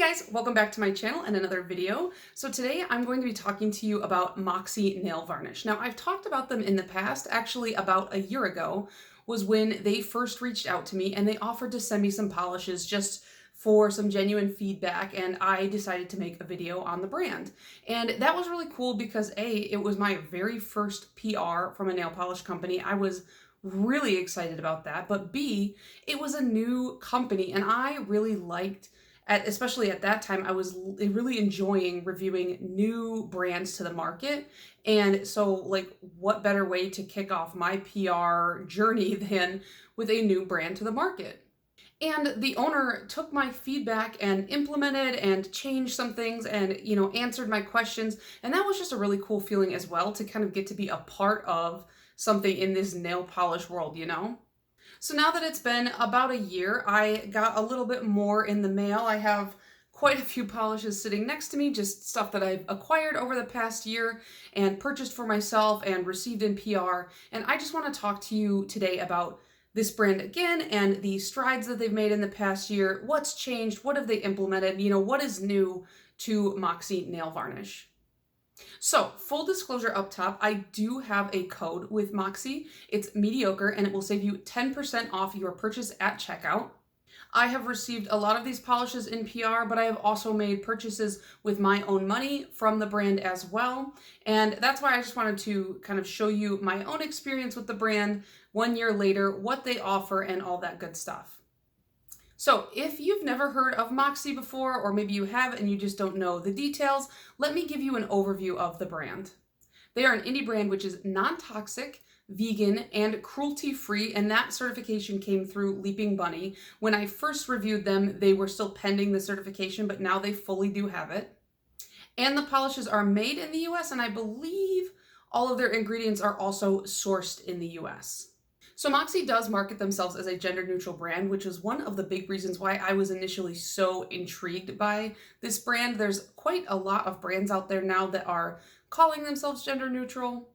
Hey guys, welcome back to my channel and another video. So today I'm going to be talking to you about Moxie nail varnish. Now I've talked about them in the past, actually about a year ago was when they first reached out to me and they offered to send me some polishes just for some genuine feedback, and I decided to make a video on the brand. And that was really cool because A, it was my very first PR from a nail polish company. I was really excited about that, but B, it was a new company and I really liked especially at that time, I was really enjoying reviewing new brands to the market. And so, like, what better way to kick off my PR journey than with a new brand to the market? And the owner took my feedback and implemented and changed some things and, answered my questions. And that was just a really cool feeling as well to kind of get to be a part of something in this nail polish world. So now that it's been about a year, I got a little bit more in the mail. I have quite a few polishes sitting next to me, just stuff that I've acquired over the past year and purchased for myself and received in PR. And I just want to talk to you today about this brand again and the strides that they've made in the past year. What's changed? What have they implemented? What is new to Moxie nail varnish? So, full disclosure up top, I do have a code with Moxie. It's mediocre and it will save you 10% off your purchase at checkout. I have received a lot of these polishes in PR, but I have also made purchases with my own money from the brand as well. And that's why I just wanted to kind of show you my own experience with the brand 1 year later, what they offer, and all that good stuff. So if you've never heard of Moxie before, or maybe you have and you just don't know the details, let me give you an overview of the brand. They are an indie brand which is non-toxic, vegan, and cruelty-free, and that certification came through Leaping Bunny. When I first reviewed them, they were still pending the certification, but now they fully do have it. And the polishes are made in the US, and I believe all of their ingredients are also sourced in the US. So Moxie does market themselves as a gender-neutral brand, which is one of the big reasons why I was initially so intrigued by this brand. There's quite a lot of brands out there now that are calling themselves gender-neutral,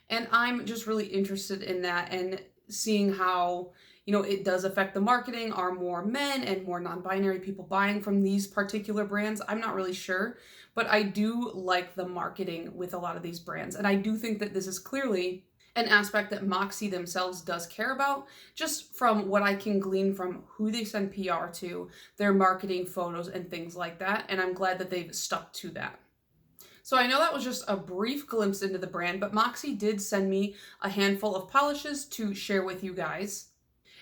and I'm just really interested in that and seeing how, it does affect the marketing. Are more men and more non-binary people buying from these particular brands? I'm not really sure, but I do like the marketing with a lot of these brands, and I do think that this is clearly an aspect that Moxie themselves does care about, just from what I can glean from who they send PR to, their marketing photos and things like that, and I'm glad that they've stuck to that. So I know that was just a brief glimpse into the brand, but Moxie did send me a handful of polishes to share with you guys.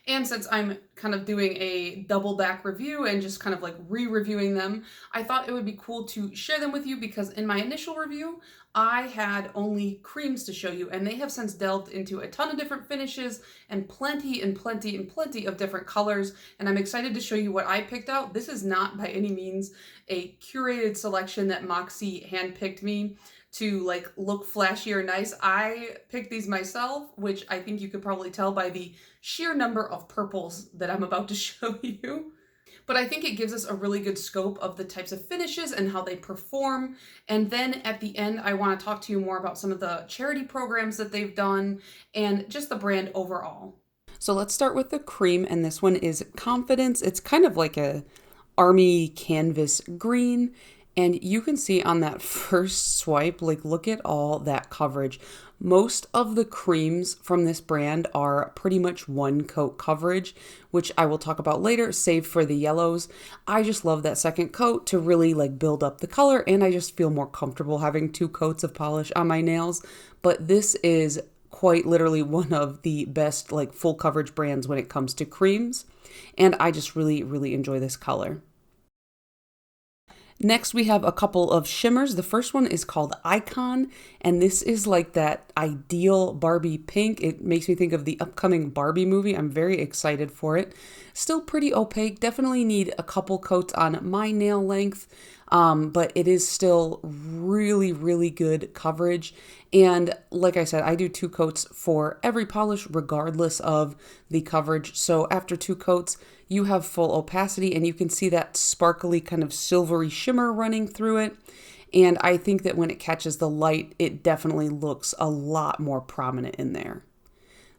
And since I'm kind of doing a double back review and just kind of like re-reviewing them, I thought it would be cool to share them with you because in my initial review, I had only creams to show you, and they have since delved into a ton of different finishes and plenty of different colors, and I'm excited to show you what I picked out. This is not by any means a curated selection that Moxie handpicked me to like look flashy or nice. I picked these myself, which I think you could probably tell by the sheer number of purples that I'm about to show you. But I think it gives us a really good scope of the types of finishes and how they perform. And then at the end, I want to talk to you more about some of the charity programs that they've done and just the brand overall. So let's start with the cream, and this one is Confidence. It's kind of like a army canvas green. And you can see on that first swipe, like, look at all that coverage. Most of the creams from this brand are pretty much one coat coverage, which I will talk about later, save for the yellows. I just love that second coat to really like build up the color, and I just feel more comfortable having 2 coats of polish on my nails. But this is quite literally one of the best like full coverage brands when it comes to creams, and I just really enjoy this color. Next, we have a couple of shimmers. The first one is called Icon, and this is like that ideal Barbie pink. It makes me think of the upcoming Barbie movie. I'm very excited for it. Still pretty opaque. Definitely need a couple coats on my nail length, but it is still really good coverage. And like I said, I do 2 coats for every polish regardless of the coverage. So after 2 coats, you have full opacity and you can see that sparkly kind of silvery shimmer running through it. And I think that when it catches the light, it definitely looks a lot more prominent in there.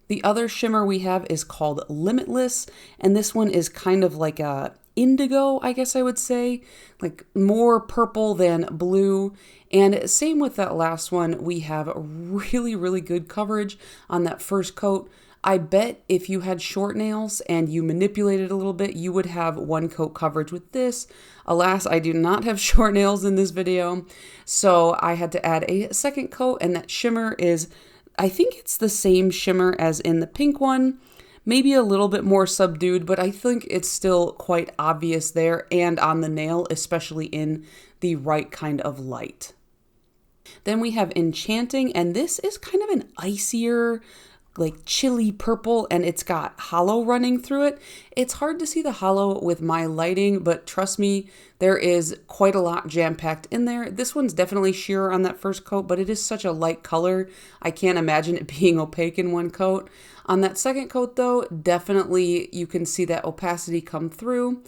The other shimmer we have is called Limitless, and this one is kind of like a indigo, I guess I would say, like more purple than blue. And same with that last one, we have really, really good coverage on that first coat. I bet if you had short nails and you manipulated a little bit, you would have one coat coverage with this. Alas, I do not have short nails in this video, so I had to add a second coat, and that shimmer is, I think it's the same shimmer as in the pink one, maybe a little bit more subdued, but I think it's still quite obvious there and on the nail, especially in the right kind of light. Then we have Enchanting, and this is kind of an icier, like chilly purple, and it's got hollow running through it. It's hard to see the hollow with my lighting, but trust me, there is quite a lot jam-packed in there. This one's definitely sheer on that first coat, but it is such a light color. I can't imagine it being opaque in one coat. On that second coat though, definitely you can see that opacity come through.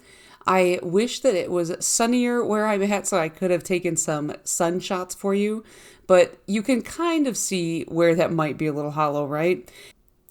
I wish that it was sunnier where I'm at so I could have taken some sun shots for you, but you can kind of see where that might be a little hollow, right?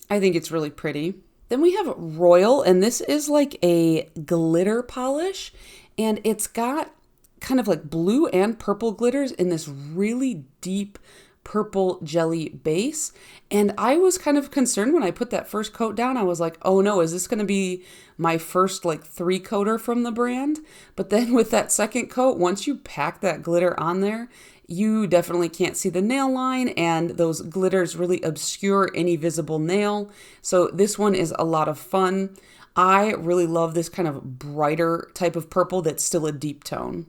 I think it's really pretty. Then we have Royal, and this is like a glitter polish, and it's got kind of like blue and purple glitters in this really deep purple jelly base. And I was kind of concerned when I put that first coat down. I was like, oh no, is this going to be my first like 3-coater from the brand? But then with that second coat, once you pack that glitter on there, you definitely can't see the nail line, and those glitters really obscure any visible nail. So this one is a lot of fun. I really love this kind of brighter type of purple that's still a deep tone.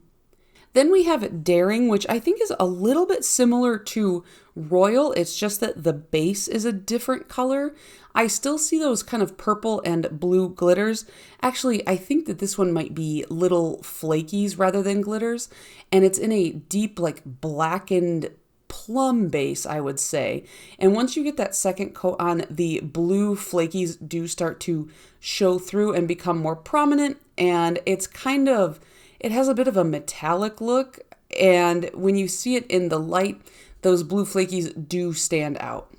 Then we have Daring, which I think is a little bit similar to Royal. It's just that the base is a different color. I still see those kind of purple and blue glitters. Actually, I think that this one might be little flakies rather than glitters. And it's in a deep, like blackened plum base, I would say. And once you get that second coat on, the blue flakies do start to show through and become more prominent. And it's kind of, it has a bit of a metallic look, and when you see it in the light, those blue flakies do stand out.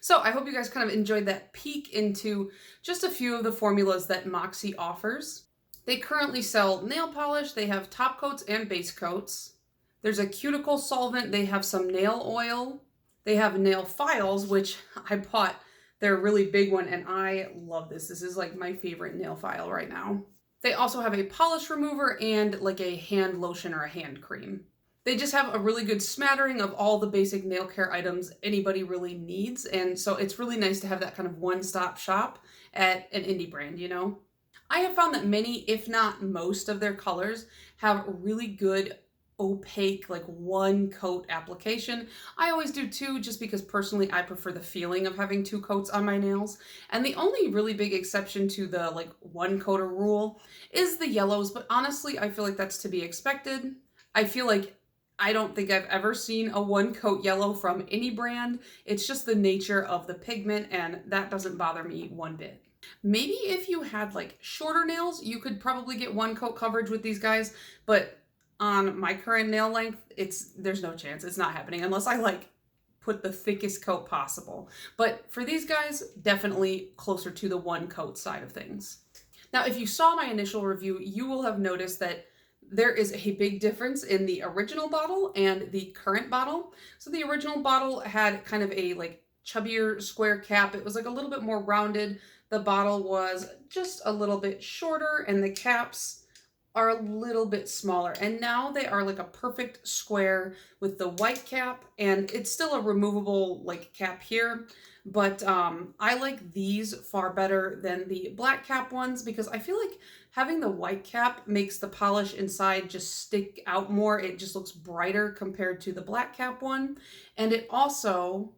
So I hope you guys kind of enjoyed that peek into just a few of the formulas that Moxie offers. They currently sell nail polish, they have top coats and base coats. There's a cuticle solvent, they have some nail oil. They have nail files, which I bought. They're a really big one, and I love this. This is like my favorite nail file right now. They also have a polish remover and like a hand lotion or a hand cream. They just have a really good smattering of all the basic nail care items anybody really needs. And so it's really nice to have that kind of one-stop shop at an indie brand, you know? I have found that many, if not most of their colors have really good opaque, like one coat application. I always do two, just because personally I prefer the feeling of having 2 coats on my nails. And the only really big exception to the like 1-coater rule is the yellows, but honestly I feel like that's to be expected. I feel like I don't think I've ever seen a 1-coat yellow from any brand. It's just the nature of the pigment, and that doesn't bother me one bit. Maybe if you had like shorter nails, you could probably get 1-coat coverage with these guys, but on my current nail length, there's no chance. It's not happening unless I like put the thickest coat possible. But for these guys, definitely closer to the 1-coat side of things. Now, if you saw my initial review, you will have noticed that there is a big difference in the original bottle and the current bottle. So the original bottle had kind of a like chubbier square cap. It was like a little bit more rounded. The bottle was just a little bit shorter, and the caps are a little bit smaller. And now they are like a perfect square with the white cap, and it's still a removable like cap here. But I like these far better than the black cap ones, because I feel like having the white cap makes the polish inside just stick out more. It just looks brighter compared to the black cap one. And it also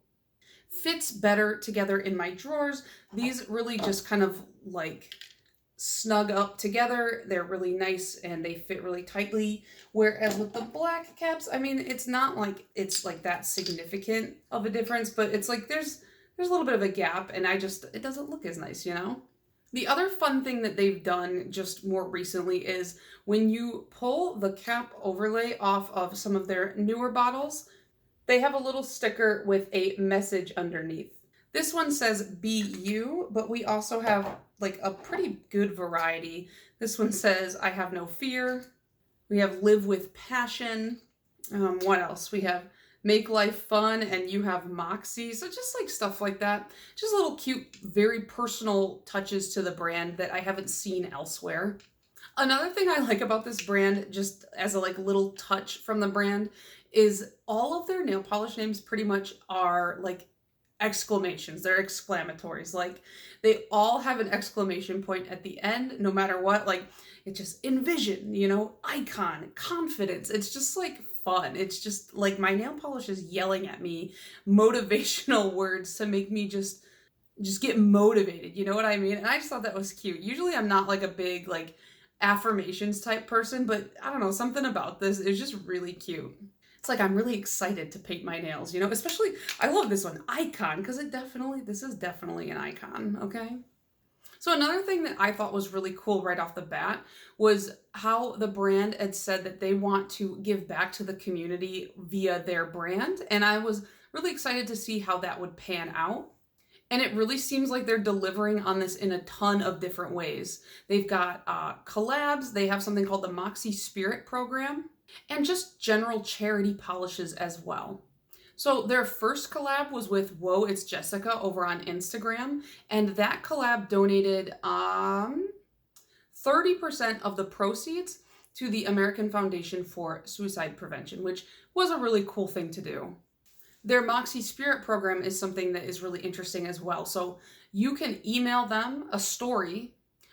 fits better together in my drawers. These really just kind of like snug up together. They're really nice and they fit really tightly. Whereas with the black caps, I mean, it's not like it's like that significant of a difference, but it's like there's a little bit of a gap, and it doesn't look as nice, you know? The other fun thing that they've done just more recently is when you pull the cap overlay off of some of their newer bottles, they have a little sticker with a message underneath. This one says Be You, but we also have like a pretty good variety. This one says I Have No Fear. We have Live with Passion. What else? We have Make Life Fun, and you have Moxie. So just like stuff like that. Just little cute, very personal touches to the brand that I haven't seen elsewhere. Another thing I like about this brand, just as a like little touch from the brand, is all of their nail polish names pretty much are like exclamations. They're exclamatories. Like they all have an exclamation point at the end, no matter what. Like it just envision, you know, icon, confidence. It's just like fun. It's just like my nail polish is yelling at me motivational words to make me just get motivated. You know what I mean? And I just thought that was cute. Usually I'm not like a big like affirmations type person, but I don't know, something about this is just really cute. It's like I'm really excited to paint my nails, you know, especially I love this one, icon, because this is definitely an icon, okay? So another thing that I thought was really cool right off the bat was how the brand had said that they want to give back to the community via their brand. And I was really excited to see how that would pan out. And it really seems like they're delivering on this in a ton of different ways. They've got collabs. They have something called the Moxie Spirit Program, and just general charity polishes as well. So their first collab was with Whoa, It's Jessica over on Instagram, and that collab donated 30% of the proceeds to the American Foundation for Suicide Prevention, which was a really cool thing to do. Their Moxie Spirit Program is something that is really interesting as well. So you can email them a story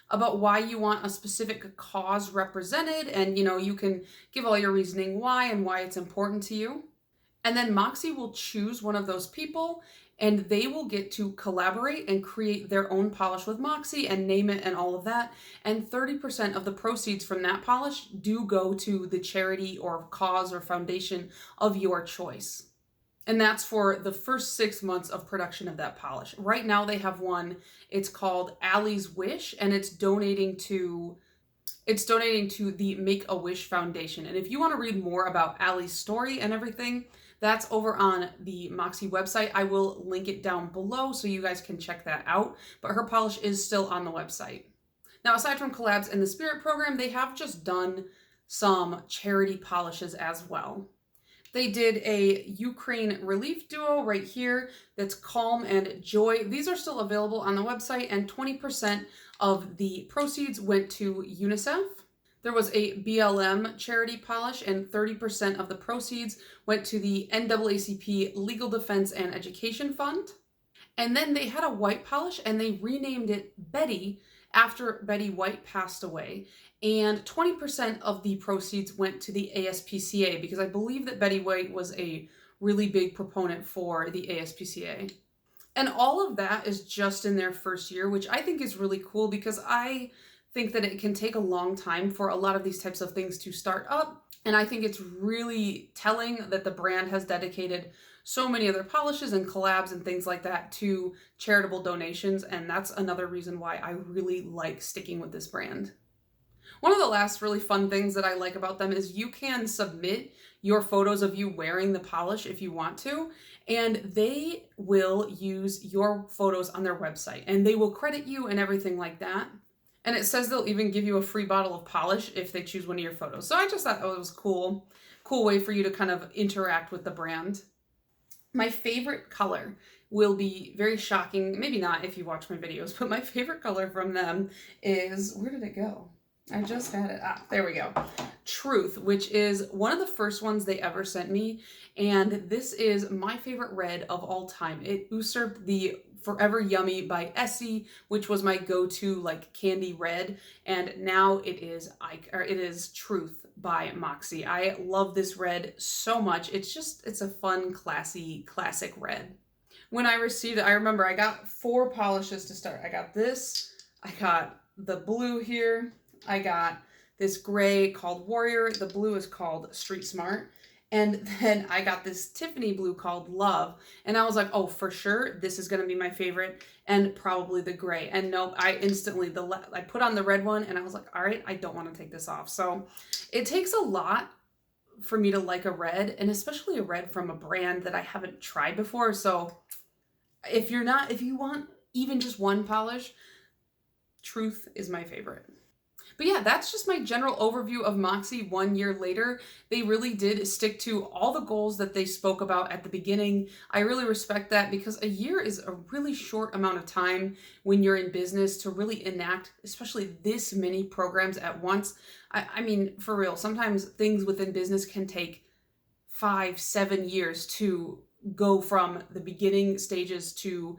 about why you want a specific cause represented, and you know, you can give all your reasoning why and why it's important to you. And then Moxie will choose one of those people and they will get to collaborate and create their own polish with Moxie and name it and all of that. And 30% of the proceeds from that polish do go to the charity or cause or foundation of your choice. And that's for the first 6 months of production of that polish. Right now they have one, it's called Allie's Wish, and it's donating to the Make-A-Wish Foundation. And if you want to read more about Allie's story and everything, that's over on the Moxie website. I will link it down below so you guys can check that out. But her polish is still on the website. Now, aside from collabs and the Spirit Program, they have just done some charity polishes as well. They did a Ukraine relief duo right here that's Calm and Joy. These are still available on the website, and 20% of the proceeds went to UNICEF. There was a BLM charity polish, and 30% of the proceeds went to the NAACP Legal Defense and Education Fund. And then they had a white polish, and they renamed it Betty after Betty White passed away. And 20% of the proceeds went to the ASPCA, because I believe that Betty White was a really big proponent for the ASPCA. And all of that is just in their first year, which I think is really cool, because I think that it can take a long time for a lot of these types of things to start up. And I think it's really telling that the brand has dedicated so many other polishes and collabs and things like that to charitable donations. And that's another reason why I really like sticking with this brand. One of the last really fun things that I like about them is you can submit your photos of you wearing the polish if you want to, and they will use your photos on their website, and they will credit you and everything like that. And it says they'll even give you a free bottle of polish if they choose one of your photos. So I just thought that was cool way for you to kind of interact with the brand. My favorite color will be very shocking, maybe not if you watch my videos, but my favorite color from them is, where did it go? I just had it. There we go. Truth, which is one of the first ones they ever sent me. And this is my favorite red of all time. It usurped the Forever Yummy by Essie, which was my go-to like candy red. And now it is Truth by Moxie. I love this red so much. It's a fun, classy, classic red. When I received it, I remember I got 4 polishes to start. I got this, I got the blue here, I got this gray called Warrior, the blue is called Street Smart, and then I got this Tiffany blue called Love, and I was like, oh, for sure, this is going to be my favorite, and probably the gray. And nope, I put on the red one, and I was like, all right, I don't want to take this off. So it takes a lot for me to like a red, and especially a red from a brand that I haven't tried before, so If you want even just one polish, Truth is my favorite. But yeah, that's just my general overview of Moxie 1 year later. They really did stick to all the goals that they spoke about at the beginning. I really respect that because a year is a really short amount of time when you're in business to really enact, especially this many programs at once. I mean, for real, sometimes things within business can take 5, 7 years to go from the beginning stages to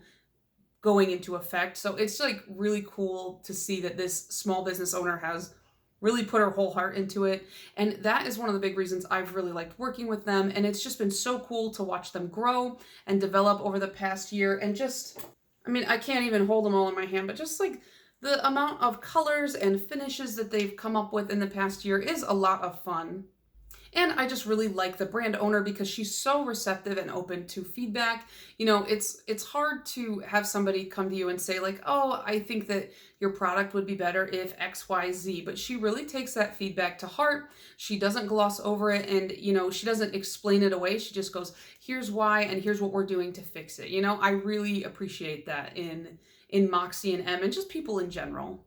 going into effect. So it's like really cool to see that this small business owner has really put her whole heart into it. And that is one of the big reasons I've really liked working with them. And it's just been so cool to watch them grow and develop over the past year. And just, I mean, I can't even hold them all in my hand, but just like the amount of colors and finishes that they've come up with in the past year is a lot of fun. And I just really like the brand owner because she's so receptive and open to feedback. You know, it's hard to have somebody come to you and say like, "Oh, I think that your product would be better if XYZ." But she really takes that feedback to heart. She doesn't gloss over it, and she doesn't explain it away. She just goes, "Here's why and here's what we're doing to fix it." I really appreciate that in Moxie and M and just people in general.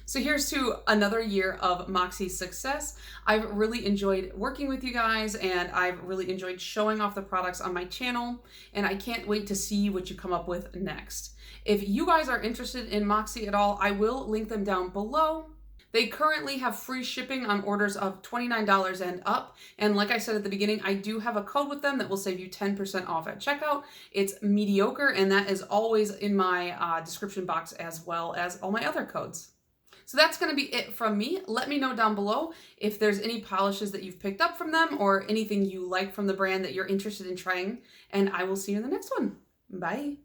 So here's to another year of Moxie's success. I've really enjoyed working with you guys, and I've really enjoyed showing off the products on my channel, and I can't wait to see what you come up with next. If you guys are interested in Moxie at all, I will link them down below. They currently have free shipping on orders of $29 and up. And like I said at the beginning, I do have a code with them that will save you 10% off at checkout. It's mediocre, and that is always in my description box as well as all my other codes. So that's going to be it from me. Let me know down below if there's any polishes that you've picked up from them or anything you like from the brand that you're interested in trying. And I will see you in the next one. Bye.